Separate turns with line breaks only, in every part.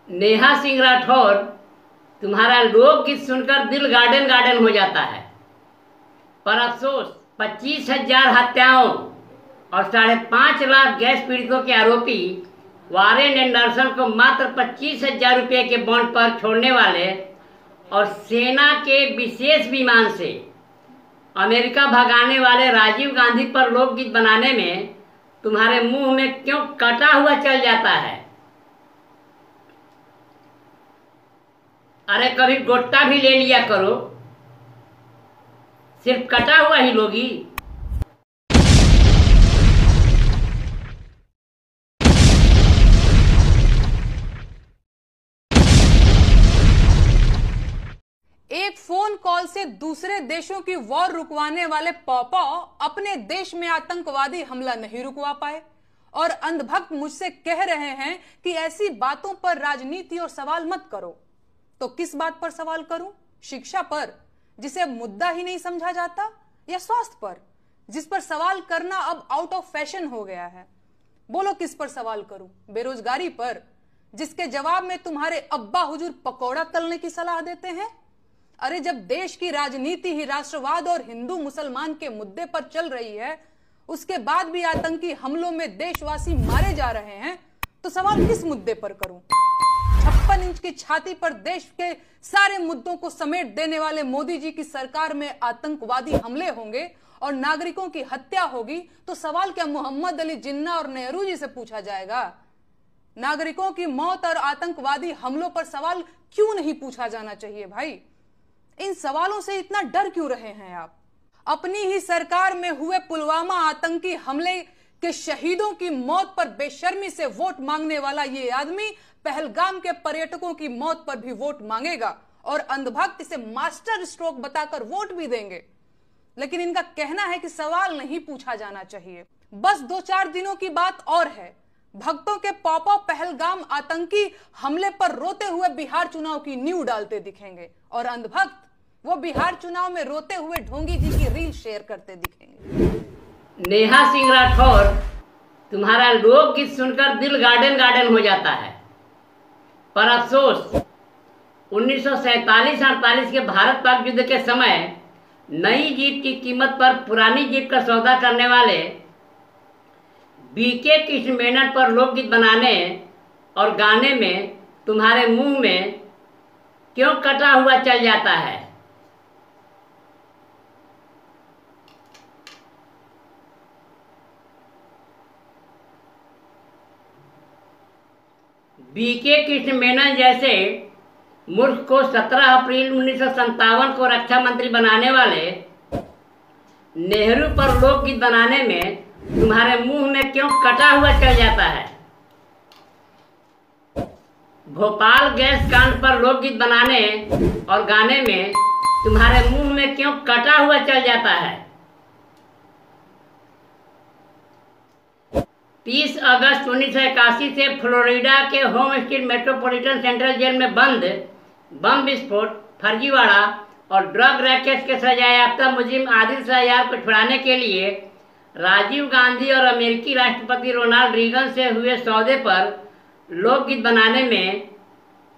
नेहा सिंह राठौर, तुम्हारा लोकगीत सुनकर दिल गार्डन गार्डन हो जाता है। पर अफसोस 25,000 हत्याओं और 5.5 लाख गैस पीड़ितों के आरोपी वारेन एंडरसन को मात्र 25,000 रुपये के बॉन्ड पर छोड़ने वाले और सेना के विशेष विमान से अमेरिका भगाने वाले राजीव गांधी पर लोकगीत बनाने में तुम्हारे मुंह में क्यों कटा हुआ चल जाता है? अरे कभी गोट्टा भी ले लिया करो, सिर्फ कटा हुआ ही लोगी।
एक फोन कॉल से दूसरे देशों की वॉर रुकवाने वाले पॉपॉ अपने देश में आतंकवादी हमला नहीं रुकवा पाए और अंधभक्त मुझसे कह रहे हैं कि ऐसी बातों पर राजनीति और सवाल मत करो। तो किस बात पर सवाल करूं? शिक्षा पर, जिसे मुद्दा ही नहीं समझा जाता, या स्वास्थ्य पर, जिस पर सवाल करना अब आउट ऑफ फैशन हो गया है? बोलो किस पर सवाल करूं? बेरोजगारी पर, जिसके जवाब में तुम्हारे अब्बा हुजूर पकौड़ा तलने की सलाह देते हैं? अरे जब देश की राजनीति ही राष्ट्रवाद और हिंदू मुसलमान के मुद्दे पर चल रही है, उसके बाद भी आतंकी हमलों में देशवासी मारे जा रहे हैं, तो सवाल किस मुद्दे पर करूं? 56 इंच की छाती पर देश के सारे मुद्दों को समेट देने वाले मोदी जी की सरकार में आतंकवादी हमले होंगे और नागरिकों की हत्या होगी, तो सवाल क्या मोहम्मद अली जिन्ना और नेहरू जी से पूछा जाएगा? नागरिकों की मौत और आतंकवादी हमलों पर सवाल क्यों नहीं पूछा जाना चाहिए भाई? इन सवालों से इतना डर क्यों रहे हैं आप? अपनी ही सरकार में हुए पुलवामा आतंकी हमले के शहीदों की मौत पर बेशर्मी से वोट मांगने वाला ये आदमी पहलगाम के पर्यटकों की मौत पर भी वोट मांगेगा और अंधभक्त इसे मास्टर स्ट्रोक बताकर वोट भी देंगे। लेकिन इनका कहना है कि सवाल नहीं पूछा जाना चाहिए। बस 2-4 दिनों की बात और है, भक्तों के पॉपॉ पहलगाम आतंकी हमले पर रोते हुए बिहार चुनाव की नींव डालते दिखेंगे और अंधभक्त वो बिहार चुनाव में रोते हुए ढोंगी जी की रील शेयर करते दिखेंगे।
नेहा सिंह राठौर, तुम्हारा लोकगीत सुनकर दिल गार्डन गार्डन हो जाता है। पर अफसोस 1947-48 के भारत पाक युद्ध के समय नई जीप की कीमत पर पुरानी जीप का सौदा करने वाले बीके कृष्ण मेनन पर लोकगीत बनाने और गाने में तुम्हारे मुंह में क्यों कटा हुआ चल जाता है? बीके कृष्ण मेनन जैसे मूर्ख को 17 अप्रैल 1957 को रक्षा मंत्री बनाने वाले नेहरू पर लोकगीत बनाने में तुम्हारे मुंह में क्यों कटा हुआ चल जाता है? भोपाल गैस कांड पर लोकगीत बनाने और गाने में तुम्हारे मुंह में क्यों कटा हुआ चल जाता है? 30 अगस्त 1981 से फ्लोरिडा के home street metropolitan central jail में बंद बम विस्फोट, फर्जीवाड़ा और ड्रग रैकेट्स के सजायाफ्ता मुजिम आदिल सयार को छुड़ाने के लिए राजीव गांधी और अमेरिकी राष्ट्रपति रोनाल्ड रीगन से हुए सौदे पर लोकगीत बनाने में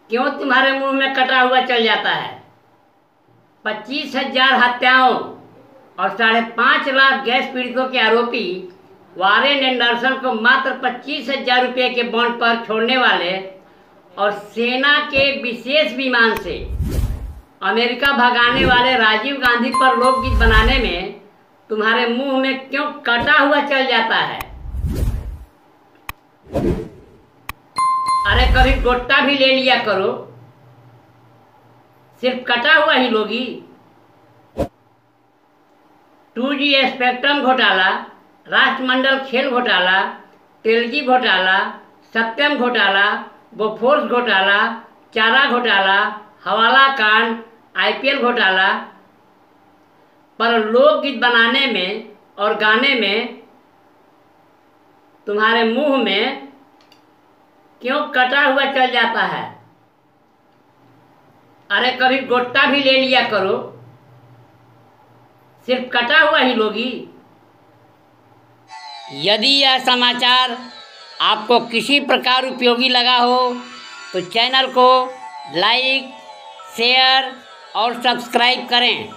क्यों तुम्हारे मुंह में कटा हुआ चल जाता है? 25,000 हत्याओं और 5.5 लाख गैस पीड़ितों के आरोपी वारेन एंडरसन को मात्र 25,000 रुपये के बॉन्ड पर छोड़ने वाले और सेना के विशेष विमान से अमेरिका भगाने वाले राजीव गांधी पर लोकगीत बनाने में तुम्हारे मुंह में क्यों कटा हुआ चल जाता है? अरे कभी गोट्टा भी ले लिया करो, सिर्फ कटा हुआ ही लोगी। 2G स्पेक्ट्रम घोटाला, राष्ट्रमंडल खेल घोटाला, तेलगी घोटाला, सत्यम घोटाला, बोफोर्स घोटाला, चारा घोटाला, हवाला कांड, IPL घोटाला पर लोकगीत बनाने में और गाने में तुम्हारे मुंह में क्यों कटा हुआ चल जाता है? अरे कभी गोट्टा भी ले लिया करो, सिर्फ कटा हुआ ही लोगी। यदि यह समाचार आपको किसी प्रकार उपयोगी लगा हो तो चैनल को लाइक, शेयर और सब्सक्राइब करें।